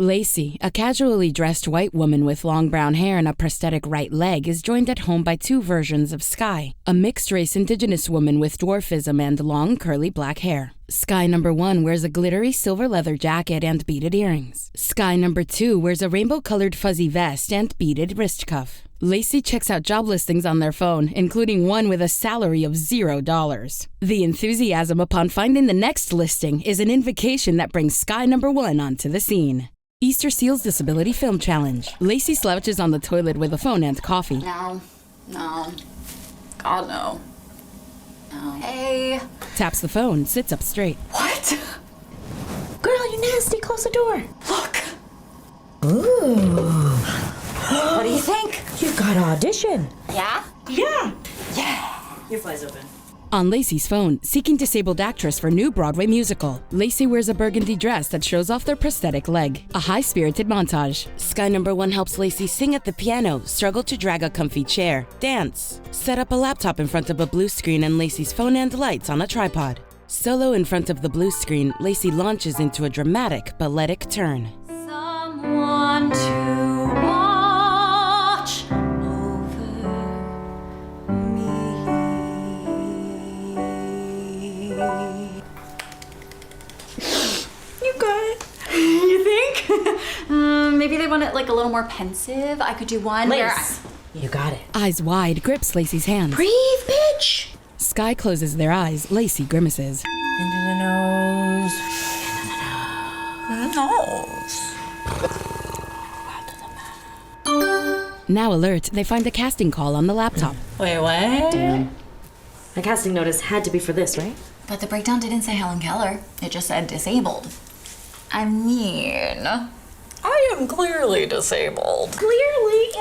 Lacey, a casually dressed white woman with long brown hair and a prosthetic right leg, is joined at home by two versions of Skye, a mixed-race indigenous woman with dwarfism and long curly black hair. Skye number 1 wears a glittery silver leather jacket and beaded earrings. Skye number 2 wears a rainbow-colored fuzzy vest and beaded wrist cuff. Lacey checks out job listings on their phone, including one with a salary of $0. The enthusiasm upon finding the next listing is an invocation that brings Skye number 1 onto the scene. Easter Seals Disability Film Challenge. Lacey slouches on the toilet with a phone and coffee. No. God, no. No. Hey. Taps the phone, sits up straight. What? Girl, you nasty. Close the door. Look. Ooh. What do you think? You got audition. Yeah? Yeah. Your fly's open. On Lacey's phone, seeking disabled actress for new Broadway musical. Lacey wears a burgundy dress that shows off their prosthetic leg. A high-spirited montage. Skye number 1 helps Lacey sing at the piano, struggle to drag a comfy chair, dance, set up a laptop in front of a blue screen and Lacey's phone and lights on a tripod. Solo in front of the blue screen, Lacey launches into a dramatic, balletic turn. Someone to watch over me. You got it. You think? Maybe they want it like a little more pensive. I could do one where Lace. You got it. Eyes wide, grips Lacey's hands. Breathe, bitch. Skye closes their eyes. Lacey grimaces. Into the nose. Now alert, they find a casting call on the laptop. Wait, what? Damn. The casting notice had to be for this, right? But the breakdown didn't say Helen Keller. It just said disabled. I mean, I am clearly disabled. Clearly.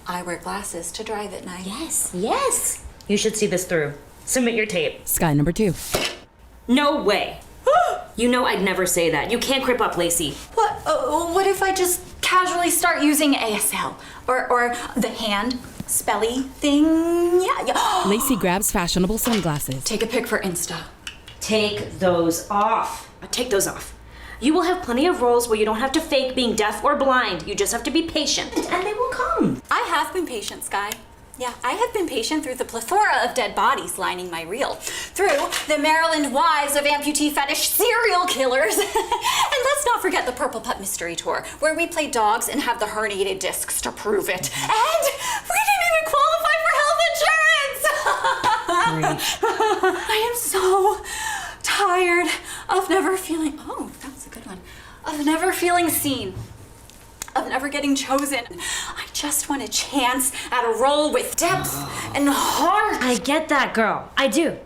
I wear glasses to drive at night. Yes. You should see this through. Submit your tape. Skye number 2. No way. You know I'd never say that. You can't crip up, Lacey. What if I just casually start using ASL? Or the hand spelly thing? Yeah. Lacey grabs fashionable sunglasses. Take a pic for Insta. Take those off. Take those off. You will have plenty of roles where you don't have to fake being deaf or blind. You just have to be patient, and they will come. I have been patient, Skye. Yeah, I have been patient through the plethora of dead bodies lining my reel, through the Maryland wives of amputee fetish serial killers, and let's not forget the Purple Pup Mystery Tour, where we play dogs and have the herniated discs to prove it. And we didn't even qualify for health insurance! I am so tired of never feeling, oh, that was a good one, of never feeling seen. Of never getting chosen. I just want a chance at a role with depth and heart. I get that, girl. I do.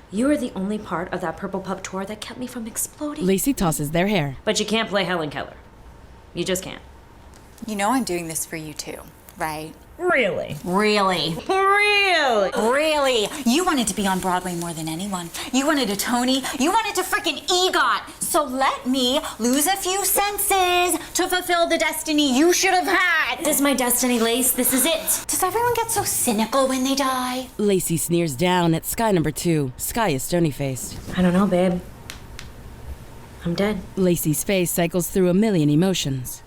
You are the only part of that Purple Pup tour that kept me from exploding. Lacey tosses their hair. But you can't play Helen Keller. You just can't. You know I'm doing this for you too, right? Really? Really? Really? Really? You wanted to be on Broadway more than anyone. You wanted a Tony. You wanted to frickin' EGOT. So let me lose a few senses to fulfill the destiny you should have had. This is my destiny, Lace. This is it. Does everyone get so cynical when they die? Lacey sneers down at Skye number 2. Skye is stony-faced. I don't know, babe. I'm dead. Lacey's face cycles through a million emotions.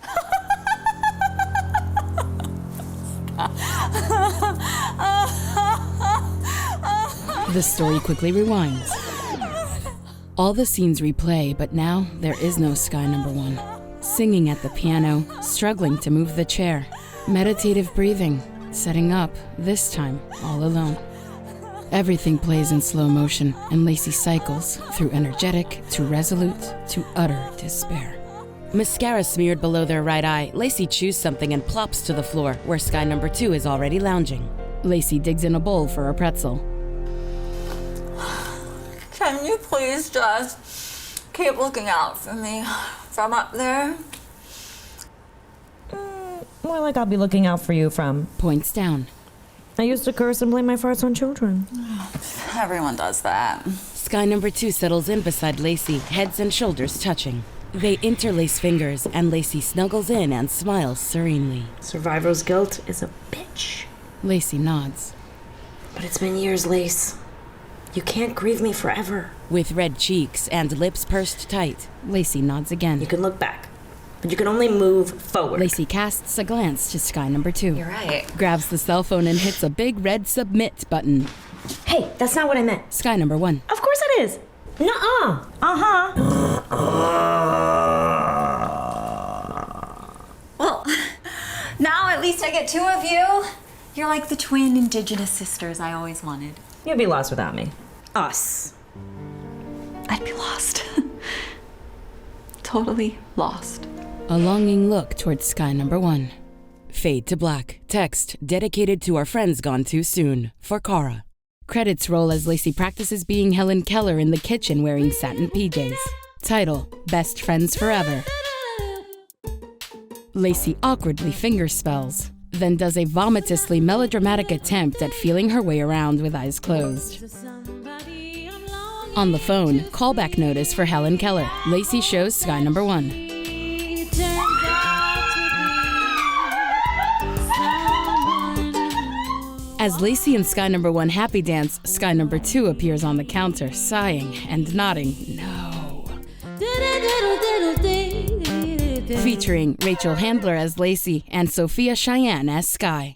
The story quickly rewinds. All the scenes replay, but now there is no Skye number 1. Singing at the piano, struggling to move the chair. Meditative breathing, setting up, this time all alone. Everything plays in slow motion, and Lacey cycles through energetic to resolute to utter despair. Mascara smeared below their right eye, Lacey chews something and plops to the floor, where Skye number 2 is already lounging. Lacey digs in a bowl for a pretzel. Can you please just keep looking out for me from up there? More like I'll be looking out for you from. Points down. I used to curse and blame my farts on children. Everyone does that. Skye number 2 settles in beside Lacey, heads and shoulders touching. They interlace fingers, and Lacey snuggles in and smiles serenely. Survivor's guilt is a bitch. Lacey nods. But it's been years, Lace. You can't grieve me forever. With red cheeks and lips pursed tight, Lacey nods again. You can look back. but you can only move forward. Lacey casts a glance to Skye number 2. You're right. Grabs the cell phone and hits a big red submit button. Hey, that's not what I meant. Skye number 1. Of course it is. Nuh-uh. Well, now at least I get 2 of you. You're like the twin indigenous sisters I always wanted. You'd be lost without me. Us. I'd be lost. Totally lost. A longing look towards Skye number 1. Fade to black. Text dedicated to our friends gone too soon. For Cara. Credits roll as Lacey practices being Helen Keller in the kitchen wearing satin PJs. Title: Best Friends Forever. Lacey awkwardly fingerspells, then does a vomitously melodramatic attempt at feeling her way around with eyes closed. On the phone, callback notice for Helen Keller. Lacey shows Skye number 1. As Lacey and Skye number 1 happy dance, Skye number 2 appears on the counter, sighing and nodding no. Featuring Rachel Handler as Lacey and Sophia Cheyenne as Skye.